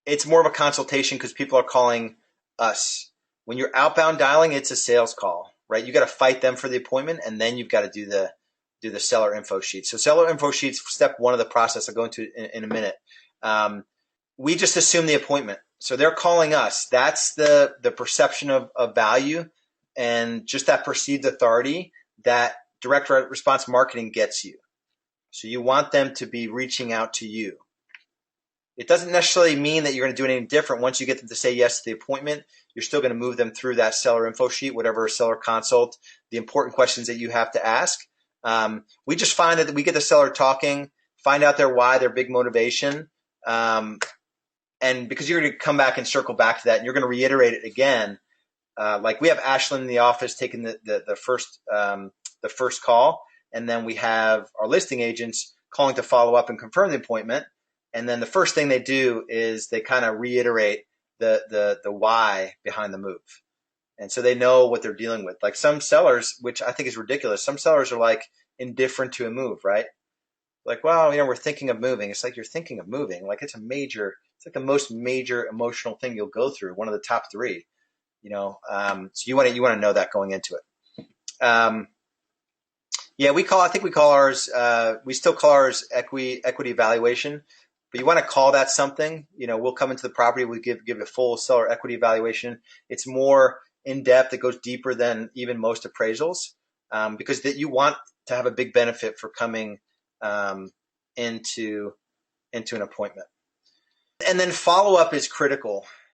it's more of a consultation because people are calling us. When you're outbound dialing, it's a sales call, right? You got to fight them for the appointment, and then you've got to do the seller info sheet. So seller info sheets, step one of the process. I'll go into in a minute. We just assume the appointment. So they're calling us. That's the perception of value and just that perceived authority that direct response marketing gets you. So you want them to be reaching out to you. It doesn't necessarily mean that you're going to do anything different. Once you get them to say yes to the appointment, you're still going to move them through that seller info sheet, whatever seller consult, the important questions that you have to ask. We just find that we get the seller talking, find out their why, their big motivation. And because you're going to come back and circle back to that, and you're going to reiterate it again. Like we have Ashlyn in the office taking the first call, and then we have our listing agents calling to follow up and confirm the appointment. And then the first thing they do is they kind of reiterate the why behind the move. And so they know what they're dealing with. Like some sellers, which I think is ridiculous, some sellers are like indifferent to a move, right? Like, well, we're thinking of moving. It's like you're thinking of moving. Like it's like the most major emotional thing you'll go through, one of the top three, So you want to know that going into it. Yeah, I think we call ours, we still call ours equity evaluation. But you want to call that something, we'll come into the property, we give a full seller equity evaluation. It's more in depth, it goes deeper than even most appraisals, because that you want to have a big benefit for coming into an appointment. And then follow up is critical.